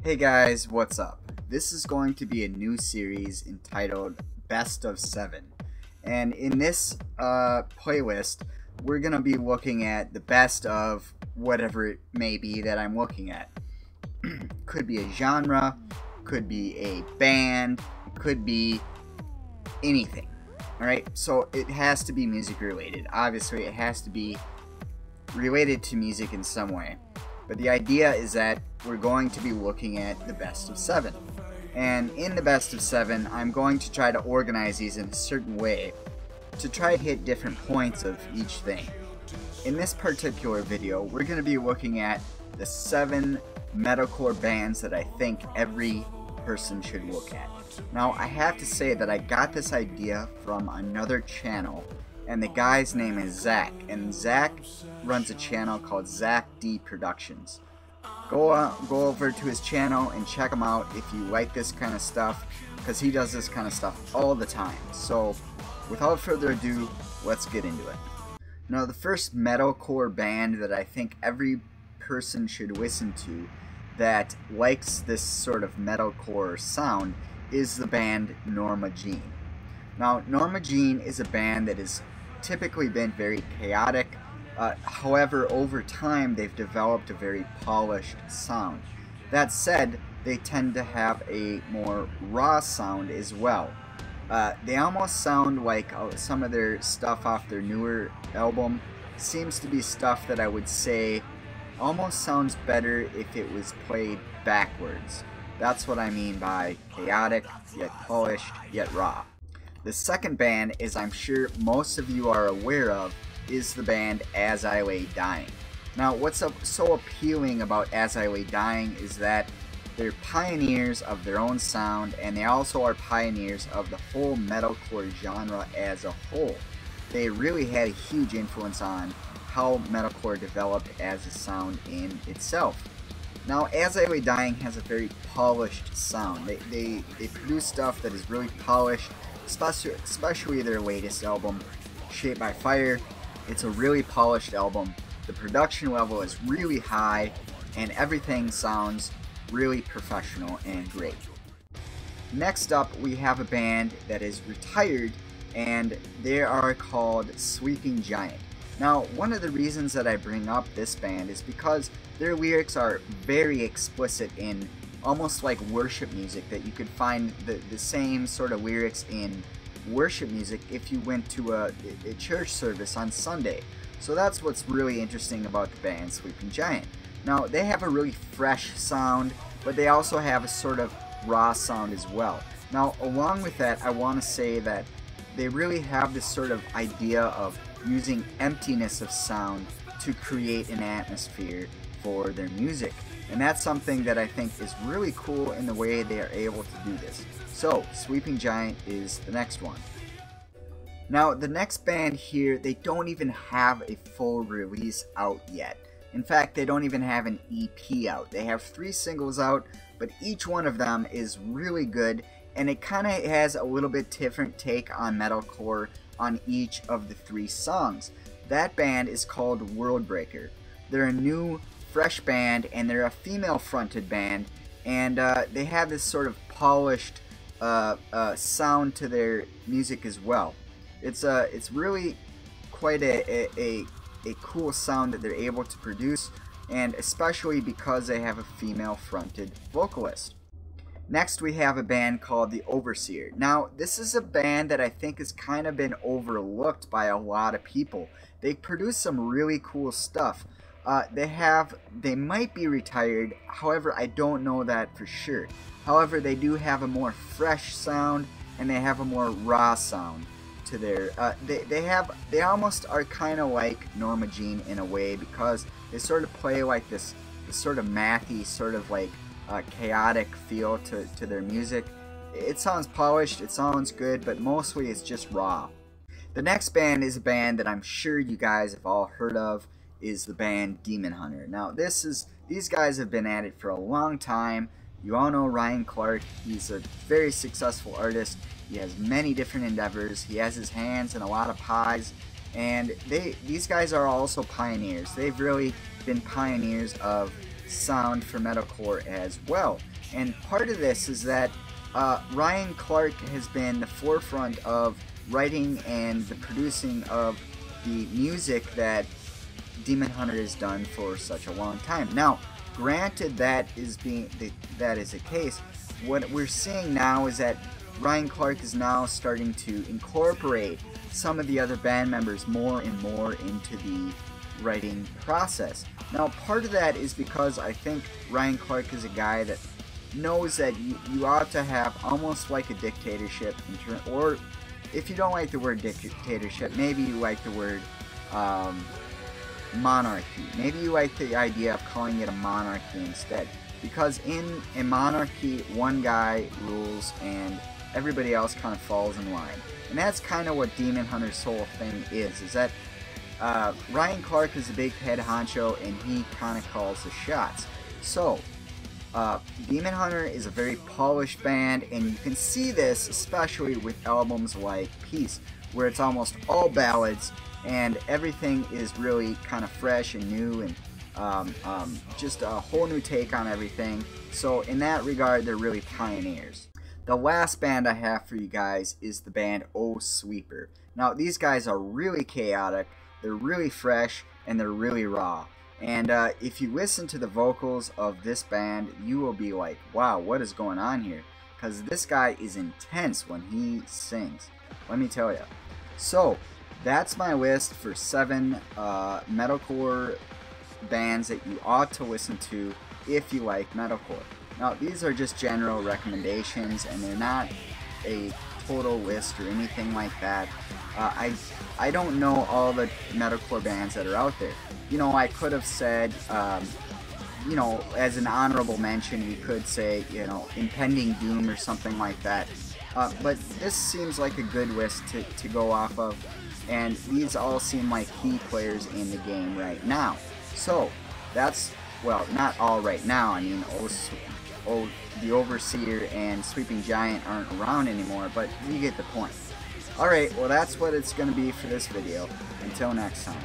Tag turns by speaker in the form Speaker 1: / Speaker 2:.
Speaker 1: Hey guys, what's up? This is going to be a new series entitled Best of 7. And in this playlist, we're going to be looking at the best of whatever it may be that I'm looking at. Could be a genre, could be a band, could be anything. Alright, so it has to be music related. Obviously, it has to be related to music in some way. But the idea is that we're going to be looking at the best of 7. And in the best of 7, I'm going to try to organize these in a certain way to try to hit different points of each thing. In this particular video, we're going to be looking at the 7 metalcore bands that I think every person should look at. Now, I have to say that I got this idea from another channel, and the guy's name is Zach, and Zach runs a channel called Zach D Productions. Go over to his channel and check him out if you like this kind of stuff, because he does this kind of stuff all the time. So, without further ado, let's get into it. Now, the first metalcore band that I think every person should listen to that likes this sort of metalcore sound is the band Norma Jean. Now, Norma Jean is a band that has typically been very chaotic. However, over time, they've developed a very polished sound. That said, they tend to have a more raw sound as well. They almost sound like some of their stuff off their newer album seems to be stuff that I would say almost sounds better if it was played backwards. That's what I mean by chaotic, yet polished, yet raw. The second band, as I'm sure most of you are aware of, is the band As I Lay Dying. Now, what's so appealing about As I Lay Dying is that they're pioneers of their own sound, and they also are pioneers of the whole metalcore genre as a whole. They really had a huge influence on how metalcore developed as a sound in itself. Now, As I Lay Dying has a very polished sound. They produce stuff that is really polished, especially their latest album, Shaped by Fire. It's a really polished album. The production level is really high, and everything sounds really professional and great. Next up, we have a band that is retired, and they are called Sleeping Giant. Now, one of the reasons that I bring up this band is because their lyrics are very explicit in almost like worship music, that you could find the same sort of lyrics in worship music if you went to a church service on Sunday. So that's what's really interesting about the band Sleeping Giant. Now, they have a really fresh sound, but they also have a sort of raw sound as well. Now, along with that, I want to say that they really have this sort of idea of using emptiness of sound to create an atmosphere for their music. And that's something that I think is really cool in the way they are able to do this. So, Sleeping Giant is the next one. Now, the next band here, they don't even have a full release out yet. In fact, they don't even have an EP out. They have 3 singles out, but each one of them is really good, and it kind of has a little bit different take on metalcore on each of the 3 songs. That band is called Worldbreaker. They're a new, fresh band, and they're a female-fronted band, and they have this sort of polished sound to their music as well. It's really quite a cool sound that they're able to produce, and especially because they have a female-fronted vocalist. Next, we have a band called The Overseer. Now, this is a band that I think has kind of been overlooked by a lot of people. They produce some really cool stuff. They might be retired, however, I don't know that for sure. However, they do have a more fresh sound, and they have a more raw sound to their, they almost are kind of like Norma Jean in a way, because they sort of play like this sort of mathy, sort of like chaotic feel to their music. It sounds polished, it sounds good, but mostly it's just raw. The next band is a band that I'm sure you guys have all heard of, is the band Demon Hunter. Now, these guys have been at it for a long time. You all know Ryan Clark. He's a very successful artist. He has many different endeavors. He has his hands in a lot of pies, and these guys are also pioneers. They've really been pioneers of sound for metalcore as well. And part of this is that Ryan Clark has been the forefront of writing and the producing of the music that Demon Hunter has done for such a long time. Now, granted that is the case, what we're seeing now is that Ryan Clark is now starting to incorporate some of the other band members more and more into the writing process. Now, part of that is because I think Ryan Clark is a guy that knows that you ought to have almost like a dictatorship, or if you don't like the word dictatorship, maybe you like the word monarchy. Maybe you like the idea of calling it a monarchy instead, because in a monarchy, one guy rules and everybody else kind of falls in line. And that's kind of what Demon Hunter's whole thing is that Ryan Clark is the big head honcho and he kind of calls the shots. So Demon Hunter is a very polished band, and you can see this especially with albums like Peace, where it's almost all ballads and everything is really kind of fresh and new and just a whole new take on everything. So in that regard, they're really pioneers. The last band I have for you guys is the band Oh Sweeper. Now, these guys are really chaotic, they're really fresh, and they're really raw. And if you listen to the vocals of this band, you will be like, wow, what is going on here? Because this guy is intense when he sings, let me tell you. So, that's my list for 7 metalcore bands that you ought to listen to if you like metalcore. Now, these are just general recommendations, and they're not a total list or anything like that. I don't know all the metalcore bands that are out there. You know, I could have said, you know, as an honorable mention, we could say, you know, Impending Doom or something like that. But this seems like a good list to go off of, and these all seem like key players in the game right now. So, that's, well, not all right now. I mean, the Overseer and Sweeping Giant aren't around anymore, but you get the point. Alright, well that's what it's going to be for this video. Until next time.